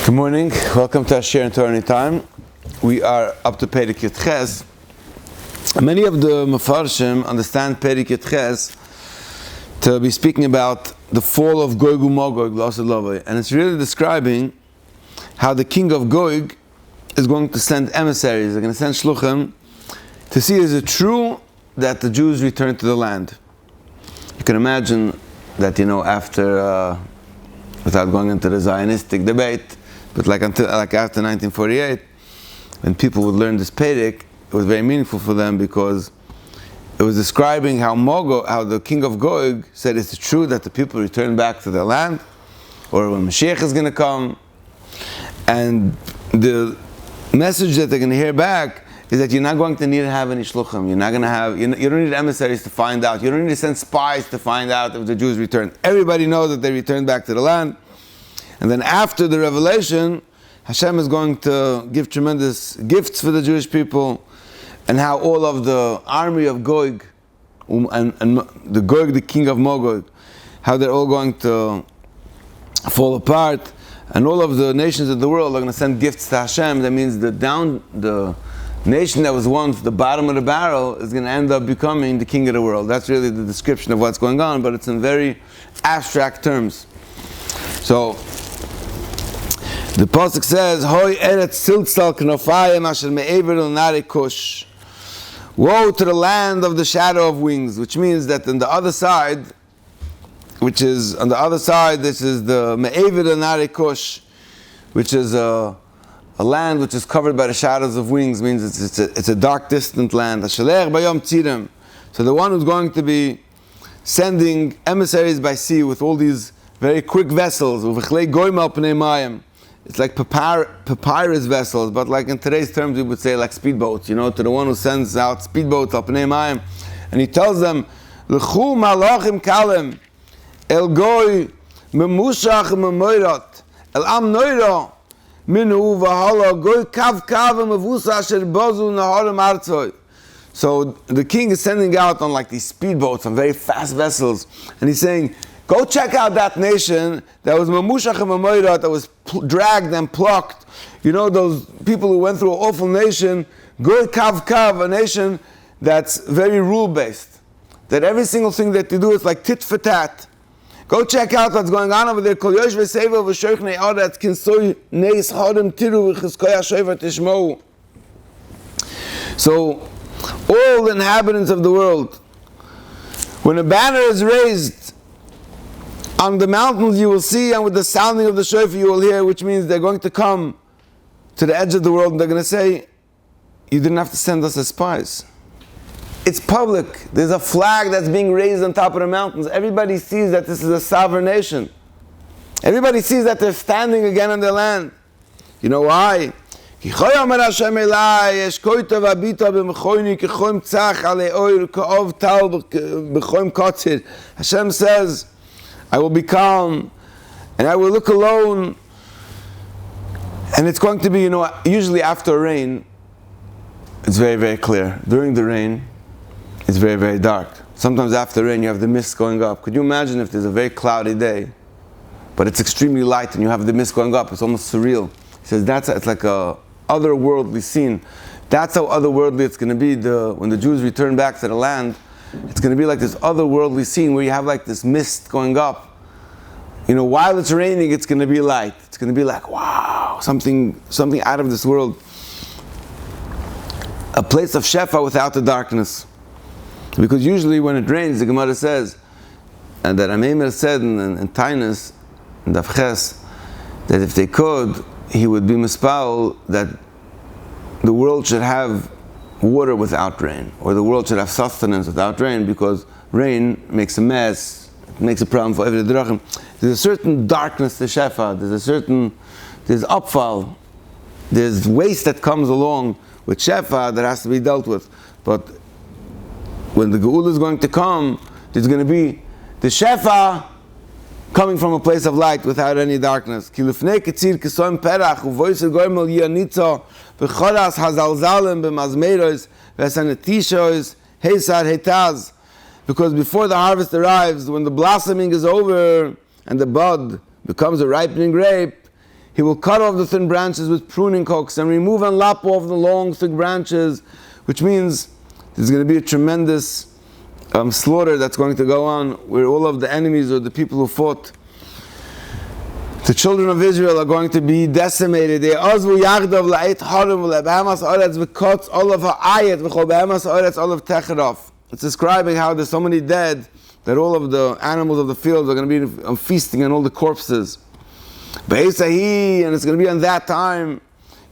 Good morning. Welcome to our Share and Torah Anytime. We are up to Perek Yud Ches. Many of the Mefarshim understand Perek Yud Ches to be speaking about the fall of Gog u'Magog, and it's really describing how the king of Gog is going to send emissaries. They're going to send shluchim to see is it true that the Jews return to the land. You can imagine that, after, without going into the Zionistic debate, but after 1948, when people would learn this Perek, it was very meaningful for them because it was describing how the king of Gog said, is it true that the people return back to their land? Or when Mashiach is going to come? And the message that they're going to hear back is that you're not going to need to have any shluchim. You're not going to have, you don't need emissaries to find out. You don't need to send spies to find out if the Jews return. Everybody knows that they returned back to the land. And then after the revelation, Hashem is going to give tremendous gifts for the Jewish people, and how all of the army of Gog, and the Gog, the king of Magog, how they're all going to fall apart, and all of the nations of the world are going to send gifts to Hashem. That means the nation that was once the bottom of the barrel is going to end up becoming the king of the world. That's really the description of what's going on, but it's in very abstract terms. So the pasuk says, "Hoy eretz siltzal knofayim asher me'ever l'nari kush." Woe to the land of the shadow of wings, which means that on the other side, this is the me'ever l'nari kush, which is a land which is covered by the shadows of wings. Means it's a dark, distant land. Ashelech bayom tzirem. So the one who's going to be sending emissaries by sea with all these very quick vessels, uvechlei goyim al pnei mayim. It's like papyrus vessels, but like in today's terms we would say like speedboats, to the one who sends out speedboats al pnei mayim. And he tells them, L'chu malachim kalem, el goy memushach memoirat, el am noira, minu v'hala goy kav mevusa asher bozu naharim artzoi. So the king is sending out on like these speedboats, on very fast vessels, and he's saying, go check out that nation that was mamushach and mamoirat, that was dragged and plucked. Those people who went through an awful nation, good kav, a nation that's very rule-based. That every single thing that they do is like tit for tat. Go check out what's going on over there. Kol yosh v'seva v'shoichnei adat kinsoy neis hadem tiru v'chiskoy ha-shoiva tishmou. So, all the inhabitants of the world, when a banner is raised on the mountains, you will see, and with the sounding of the shofar you will hear, which means they're going to come to the edge of the world and they're going to say, you didn't have to send us as spies. It's public. There's a flag that's being raised on top of the mountains. Everybody sees that this is a sovereign nation. Everybody sees that they're standing again on their land. You know why? Hashem says, I will be calm, and I will look alone, and it's going to be, usually after rain, it's very, very clear. During the rain, it's very, very dark. Sometimes after rain, you have the mist going up. Could you imagine if there's a very cloudy day, but it's extremely light, and you have the mist going up? It's almost surreal. He says it's like a otherworldly scene. That's how otherworldly it's going to be. When the Jews return back to the land, it's going to be like this otherworldly scene where you have like this mist going up. While it's raining, it's going to be light. It's going to be like, wow, something out of this world. A place of shefa without the darkness. Because usually when it rains, the Gemara says, and that Ameimer said in Tainus, in Davches, that if they could, he would be mispal that the world should have water without rain, or the world should have sustenance without rain, because rain makes a mess, it makes a problem for every drachim. There's a certain darkness to shefa, there's upfall, there's waste that comes along with shefa that has to be dealt with. But when the geula is going to come, there's going to be the shefa coming from a place of light without any darkness. Because before the harvest arrives, when the blossoming is over and the bud becomes a ripening grape, He will cut off the thin branches with pruning hooks and remove and lop off the long, thick branches, which means there's going to be a tremendous slaughter that's going to go on, where all of the enemies or the people who fought the children of Israel are going to be decimated. It's describing how there's so many dead that all of the animals of the field are going to be feasting on all the corpses. And it's going to be on that time.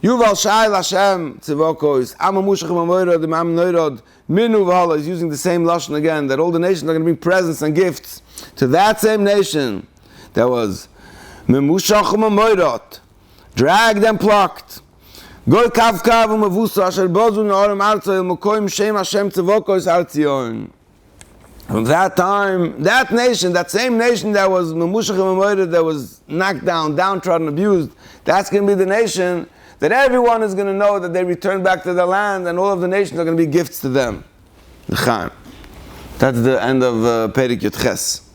Yuval Shail Hashem Tzivokos, Amamushach Mamoirod, Imam Noirod, Minu Vahala is using the same lashon again, that all the nations are going to bring presents and gifts to that same nation that was Memushach Mamoirod, dragged and plucked. Gol Kav Kav Umavusa Asher Bozu Na'orim Arzo El Mokoim Shem Hashem Tzivokos Arzion. From that time, that nation, that same nation that was Memushach Mamoirod, that was knocked down, downtrodden, abused, that's going to be the nation that everyone is going to know that they returned back to their land, and all of the nations are going to be gifts to them. That's the end of Perik Yud Ches.